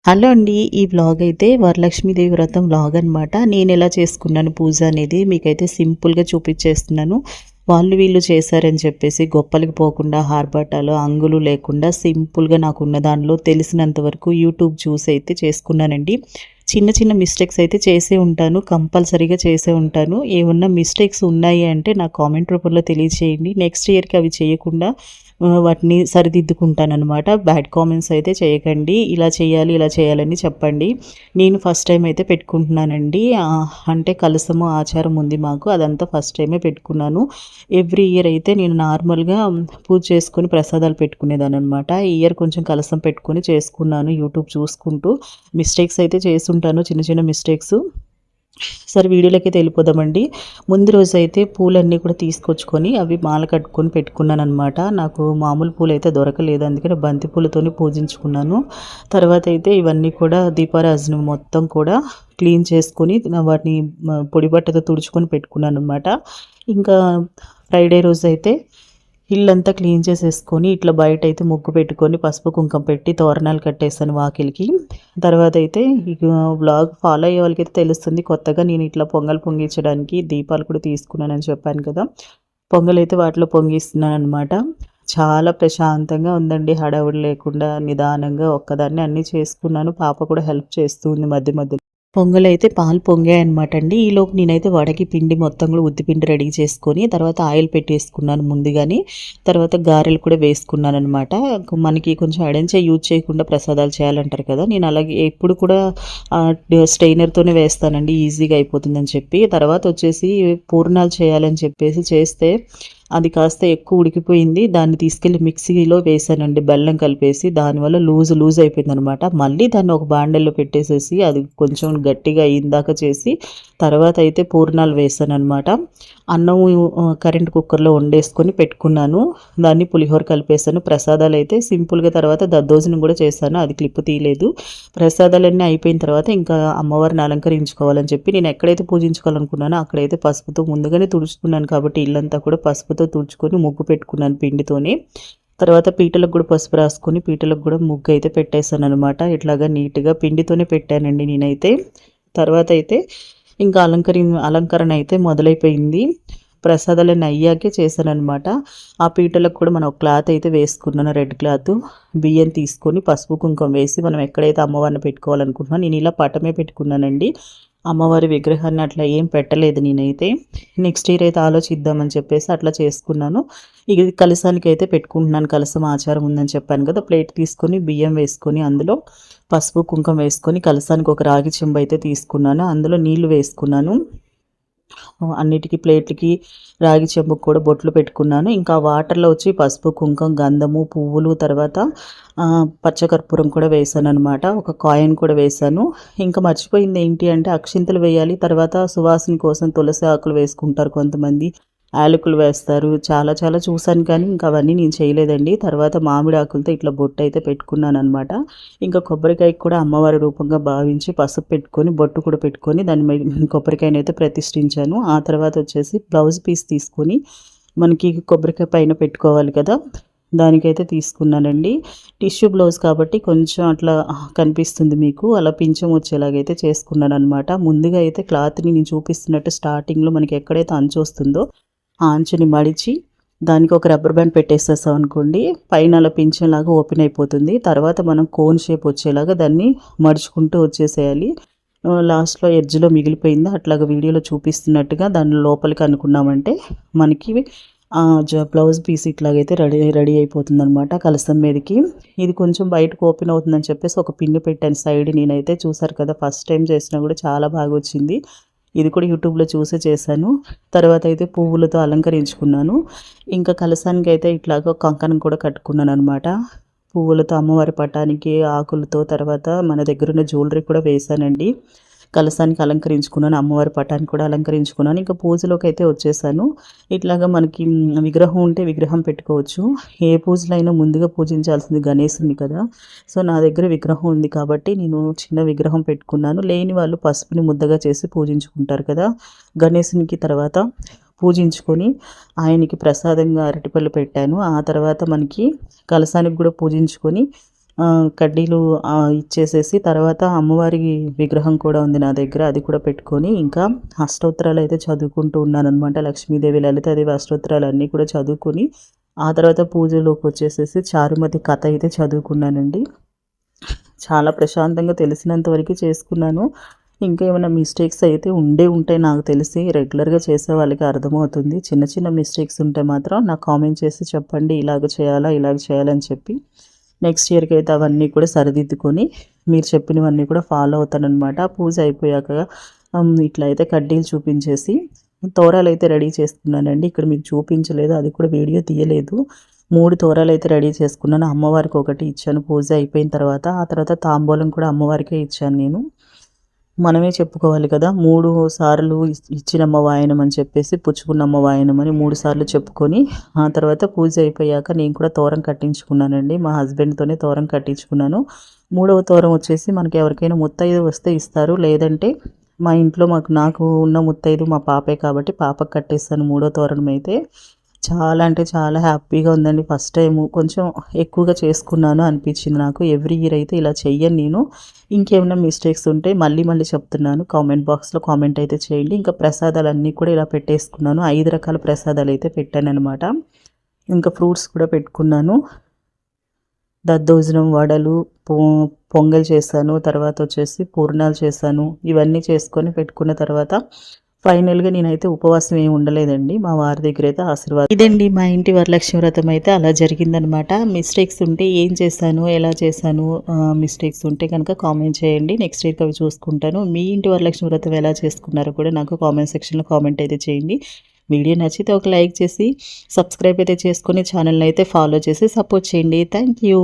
Hello అండి. ఈ vlog అయితే వరలక్ష్మీదేవి వ్రతం వ్లాగ్ అనమాట. నేను ఎలా చేసుకున్నాను పూజ అనేది మీకైతే సింపుల్గా చూపించేస్తున్నాను. వాళ్ళు వీళ్ళు చేశారని చెప్పేసి గొప్పలకి పోకుండా హార్బటాలు అంగులు లేకుండా సింపుల్గా నాకున్న దానిలో తెలిసినంత వరకు యూట్యూబ్ చూసి అయితే చేసుకున్నానండి. చిన్న చిన్న మిస్టేక్స్ అయితే చేసే ఉంటాను, కంపల్సరీగా చేసే ఉంటాను. ఏమన్నా మిస్టేక్స్ ఉన్నాయి అంటే నా కామెంట్ రూపంలో తెలియచేయండి. నెక్స్ట్ ఇయర్కి అవి చేయకుండా వాటిని సరిదిద్దుకుంటానన్నమాట. బ్యాడ్ కామెంట్స్ అయితే చేయకండి. ఇలా చేయాలి, ఇలా చేయాలని చెప్పండి. నేను ఫస్ట్ టైం అయితే పెట్టుకుంటున్నానండి. అంటే కలసము ఆచారం ఉంది మాకు, అదంతా ఫస్ట్ టైమే పెట్టుకున్నాను. ఎవ్రీ ఇయర్ అయితే నేను నార్మల్గా పూజ చేసుకొని ప్రసాదాలు పెట్టుకునేదాన్ని అనమాట. ఈ ఇయర్ కొంచెం కలసం పెట్టుకొని చేసుకున్నాను యూట్యూబ్ చూసుకుంటూ. మిస్టేక్స్ అయితే చేసుంటాను, చిన్న చిన్న మిస్టేక్స్. సరే వీడియోలోకి వెళ్ళిపోదామండి. ముందు రోజు అయితే పూలన్నీ కూడా తీసుకొచ్చుకొని అవి మాల కట్టుకొని పెట్టుకున్నాను అనమాట. నాకు మామూలు పూలు అయితే దొరకలేదు, అందుకని బంతి పూలతోని పూజించుకున్నాను. తర్వాత అయితే ఇవన్నీ కూడా దీపారాజన మొత్తం కూడా క్లీన్ చేసుకొని వాటిని పొడి బట్టతో తుడుచుకొని పెట్టుకున్నాను అనమాట. ఇంకా ఫ్రైడే రోజు అయితే ఇల్లంతా క్లీన్ చేసేసుకొని ఇట్లా బయట అయితే ముగ్గు పెట్టుకొని పసుపు కుంకం పెట్టి తోరణాలు కట్టేసాను వాకిలికి. తర్వాత అయితే ఇక వ్లాగ్ ఫాలో అయ్యే వాళ్ళకైతే తెలుస్తుంది. కొత్తగా నేను ఇట్లా పొంగల్ పొంగించడానికి దీపాలు కూడా తీసుకున్నానని చెప్పాను కదా. పొంగల్ అయితే వాటిలో పొంగిస్తున్నాను అనమాట. చాలా ప్రశాంతంగా ఉందండి, హడావుడి లేకుండా నిదానంగా ఒక్కదాన్ని అన్నీ చేసుకున్నాను. పాప కూడా హెల్ప్ చేస్తూ ఉంది మధ్య మధ్యలో. పొంగలైతే పాలు పొంగాయన్నమాట అండి. ఈలోపు నేనైతే వడకి పిండి మొత్తం కూడా ఉద్దిపిండి రెడీ చేసుకొని తర్వాత ఆయిల్ పెట్టేసుకున్నాను ముందుగానే. తర్వాత గారెలు కూడా వేసుకున్నాను అనమాట. మనకి కొంచెం అడంచే యూజ్ చేయకుండా ప్రసాదాలు చేయాలంటారు కదా, నేను అలాగే ఎప్పుడు కూడా స్ట్రైనర్తోనే వేస్తానండి, ఈజీగా అయిపోతుందని చెప్పి. తర్వాత వచ్చేసి పూర్ణాలు చేయాలని చెప్పేసి చేస్తే అది కాస్త ఎక్కువ ఉడికిపోయింది. దాన్ని తీసుకెళ్ళి మిక్సీలో వేసానండి, బెల్లం కలిపేసి. దానివల్ల లూజ్ అయిపోయింది అనమాట. మళ్ళీ దాన్ని ఒక బాండెల్లో పెట్టేసేసి అది కొంచెం గట్టిగా అయిందాక చేసి తర్వాత అయితే పూర్ణాలు వేసాను అనమాట. అన్నం కరెంట్ కుక్కర్లో వండేసుకొని పెట్టుకున్నాను. దాన్ని పులిహోర కలిపేసాను. ప్రసాదాలు అయితే సింపుల్గా తర్వాత దద్దోజనం కూడా చేశాను, అది క్లిప్ తీయలేదు. ప్రసాదాలన్నీ అయిపోయిన తర్వాత ఇంకా అమ్మవారిని అలంకరించుకోవాలని చెప్పి నేను ఎక్కడైతే పూజించుకోవాలనుకున్నానో అక్కడైతే పసుపుతో ముందుగానే తుడుచుకున్నాను కాబట్టి ఇల్లంతా కూడా పసుపుతో తుడుచుకొని ముగ్గు పెట్టుకున్నాను పిండితోనే. తర్వాత పీటలకు కూడా పసుపు రాసుకొని పీటలకు కూడా ముగ్గు అయితే పెట్టేశాను అనమాట. ఇట్లాగా నీట్గా పిండితోనే పెట్టానండి నేనైతే. తర్వాత అయితే ఇంకా అలంకరణ అయితే మొదలైపోయింది. ప్రసాదాలన్నీ అయ్యాకే చేశానమాట. ఆ పీటలకు కూడా మనం ఒక క్లాత్ అయితే వేసుకున్నాను, రెడ్ క్లాత్. బియ్యం తీసుకొని పసుపు కుంకుమ వేసి మనం ఎక్కడైతే అమ్మవారిని పెట్టుకోవాలనుకుంటున్నాను, నేను ఇలా పటమే పెట్టుకున్నానండి. అమ్మవారి విగ్రహాన్ని అట్లా ఏం పెట్టలేదు నేనైతే. నెక్స్ట్ ఇయర్ అయితే ఆలోచిద్దామని చెప్పేసి అట్లా చేసుకున్నాను. ఇది కలసానికి అయితే పెట్టుకుంటున్నాను, కలసం ఆచారం ఉందని చెప్పాను కదా. ప్లేట్ తీసుకొని బియ్యం వేసుకొని అందులో పసుపు కుంకుమ వేసుకొని కలసానికి ఒక రాగి చెంబు అయితే తీసుకున్నాను, అందులో నీళ్లు వేసుకున్నాను. అన్నిటికీ ప్లేట్లకి రాగి చెంబుకు కూడా బొట్లు పెట్టుకున్నాను. ఇంకా వాటర్లో వచ్చి పసుపు కుంకుమ గంధము పువ్వులు తర్వాత పచ్చకర్పూరం కూడా వేసాను అనమాట. ఒక కాయిన్ కూడా వేసాను. ఇంకా మర్చిపోయింది ఏంటి అంటే అక్షింతలు వేయాలి. తర్వాత సువాసన కోసం తులసి ఆకులు వేసుకుంటారు కొంతమంది, యాలకులు వేస్తారు. చాలా చాలా చూశాను కానీ ఇంకా అవన్నీ నేను చేయలేదండి. తర్వాత మామిడి ఆకులతో ఇట్లా బొట్టు అయితే పెట్టుకున్నాను అనమాట. ఇంకా కొబ్బరికాయకి కూడా అమ్మవారి రూపంగా భావించి పసుపు పెట్టుకొని బొట్టు కూడా పెట్టుకొని దాని కొబ్బరికాయని అయితే ప్రతిష్ఠించాను. ఆ తర్వాత వచ్చేసి బ్లౌజ్ పీస్ తీసుకొని మనకి కొబ్బరికాయ పైన పెట్టుకోవాలి కదా, దానికైతే తీసుకున్నానండి. టిష్యూ బ్లౌజ్ కాబట్టి కొంచెం అట్లా కనిపిస్తుంది మీకు, అలా పింఛం వచ్చేలాగైతే చేసుకున్నాను అనమాట. ముందుగా అయితే క్లాత్ని నేను చూపిస్తున్నట్టు స్టార్టింగ్లో మనకి ఎక్కడైతే అంచు వస్తుందో ఆ అంచుని మడిచి దానికి ఒక రబ్బర్ బ్యాండ్ పెట్టేసేసాం అనుకోండి, పైన అలా పింఛన్లాగా ఓపెన్ అయిపోతుంది. తర్వాత మనం కోన్ షేప్ వచ్చేలాగా దాన్ని మడుచుకుంటూ వచ్చేసేయాలి. లాస్ట్లో ఎడ్జ్లో మిగిలిపోయింది అట్లాగా వీడియోలో చూపిస్తున్నట్టుగా దాని లోపలికి అనుకున్నామంటే మనకి బ్లౌజ్ పీస్ ఇట్లాగైతే రెడీ అయిపోతుంది అనమాట కలసం మీదకి. ఇది కొంచెం బయటకు ఓపెన్ అవుతుందని చెప్పేసి ఒక పిన్ను పెట్టాను సైడ్. నేనైతే చూసారు కదా, ఫస్ట్ టైం చేసినా కూడా చాలా బాగా వచ్చింది. ఇది కూడా యూట్యూబ్లో చూసే చేశాను. తర్వాత అయితే పువ్వులతో అలంకరించుకున్నాను. ఇంకా కలసానికి అయితే ఇట్లాగ కంకణం కూడా కట్టుకున్నాను అనమాట. పువ్వులతో అమ్మవారి పటానికి ఆకులతో తర్వాత మన దగ్గర ఉన్న జ్యువెలరీ కూడా వేశానండి. కలసానికి అలంకరించుకున్నాను, అమ్మవారి పటానికి కూడా అలంకరించుకున్నాను. ఇంకా పూజలోకి అయితే వచ్చేసాను. ఇట్లాగా మనకి విగ్రహం ఉంటే విగ్రహం పెట్టుకోవచ్చు. ఏ పూజలైనా ముందుగా పూజించాల్సింది గణేశుని కదా. సో నా దగ్గర విగ్రహం ఉంది కాబట్టి నేను చిన్న విగ్రహం పెట్టుకున్నాను. లేని వాళ్ళు పసుపుని ముద్దగా చేసి పూజించుకుంటారు కదా. గణేశునికి తర్వాత పూజించుకొని ఆయనకి ప్రసాదంగా అరటిపళ్ళు పెట్టాను. ఆ తర్వాత మనకి కలసానికి కూడా పూజించుకొని కడ్డీలు ఇచ్చేసేసి తర్వాత అమ్మవారి విగ్రహం కూడా ఉంది నా దగ్గర, అది కూడా పెట్టుకొని ఇంకా అష్టోత్తరాలు అయితే చదువుకుంటూ ఉన్నానన్నమాట. లక్ష్మీదేవి లలితాదేవి అష్టోత్తరాలు అన్నీ కూడా చదువుకొని ఆ తర్వాత పూజలోకి వచ్చేసేసి చారుమతి కథ అయితే చదువుకున్నానండి. చాలా ప్రశాంతంగా తెలిసినంత వరకు చేసుకున్నాను. ఇంకా ఏమైనా మిస్టేక్స్ అయితే ఉంటాయి నాకు తెలిసి, రెగ్యులర్గా చేసే వాళ్ళకి అర్థమవుతుంది. చిన్న చిన్న మిస్టేక్స్ ఉంటే మాత్రం నాకు కామెంట్ చేసి చెప్పండి, ఇలాగ చేయాలా ఇలాగ చేయాలని చెప్పి. నెక్స్ట్ ఇయర్కి అయితే అవన్నీ కూడా సరిదిద్దుకొని మీరు చెప్పినవన్నీ కూడా ఫాలో అవుతానన్నమాట. పూజ అయిపోయాక ఇట్లా అయితే కడ్డీలు చూపించేసి తోరాలు అయితే రెడీ చేసుకున్నానండి. ఇక్కడ మీకు చూపించలేదు, అది కూడా వీడియో తీయలేదు. 3 తోరాలు అయితే రెడీ చేసుకున్నాను. అమ్మవారికి ఒకటి ఇచ్చాను పూజ అయిపోయిన తర్వాత. ఆ తర్వాత తాంబూలం కూడా అమ్మవారికే ఇచ్చాను నేను. మనమే చెప్పుకోవాలి కదా, 3 సార్లు ఇచ్చినమ్మ వాయనం అని చెప్పేసి పుచ్చుకున్నమ్మ వాయనం అని 3 సార్లు చెప్పుకొని ఆ తర్వాత పూజ అయిపోయాక నేను కూడా తోరం కట్టించుకున్నానండి. మా హస్బెండ్తోనే తోరం కట్టించుకున్నాను. 3వ తోరం వచ్చేసి మనకి ఎవరికైనా ముత్తైదు వస్తే ఇస్తారు, లేదంటే మా ఇంట్లో నాకు ఉన్న ముత్తైదు మా పాపే కాబట్టి పాపకు కట్టేస్తాను 3వ తోరణం అయితే. చాలా అంటే చాలా హ్యాపీగా ఉందండి. ఫస్ట్ టైము కొంచెం ఎక్కువగా చేసుకున్నాను అనిపించింది నాకు. ఎవ్రీ ఇయర్ అయితే ఇలా చెయ్యను నేను. ఇంకేమైనా మిస్టేక్స్ ఉంటే మళ్ళీ చెప్తున్నాను, కామెంట్ బాక్స్లో కామెంట్ అయితే చేయండి. ఇంకా ప్రసాదాలన్నీ కూడా ఇలా పెట్టేసుకున్నాను. 5 రకాల ప్రసాదాలు అయితే పెట్టానన్నమాట. ఇంకా ఫ్రూట్స్ కూడా పెట్టుకున్నాను. దద్దోజనం, వడలు, పొంగల్ చేశాను, తర్వాత వచ్చేసి పూర్ణాలు చేశాను. ఇవన్నీ చేసుకొని పెట్టుకున్న తర్వాత ఫైనల్గా నేనైతే ఉపవాసం ఏమి ఉండలేదండి. మా వారి దగ్గర అయితే ఆశీర్వాదం. ఇదండి మా ఇంటి వరలక్ష్మి వ్రతం అయితే అలా జరిగిందనమాట. మిస్టేక్స్ ఉంటే ఏం చేశాను, ఎలా చేశాను, మిస్టేక్స్ ఉంటే కనుక కామెంట్ చేయండి. నెక్స్ట్ వీక్ అవి చూసుకుంటాను. మీ ఇంటి వరలక్ష్మి వ్రతం ఎలా చేసుకున్నారో కూడా నాకు కామెంట్ సెక్షన్లో కామెంట్ అయితే చేయండి. వీడియో నచ్చితే ఒక లైక్ చేసి సబ్స్క్రైబ్ అయితే చేసుకొని ఛానల్ని అయితే ఫాలో చేసి సపోర్ట్ చేయండి. Thank you.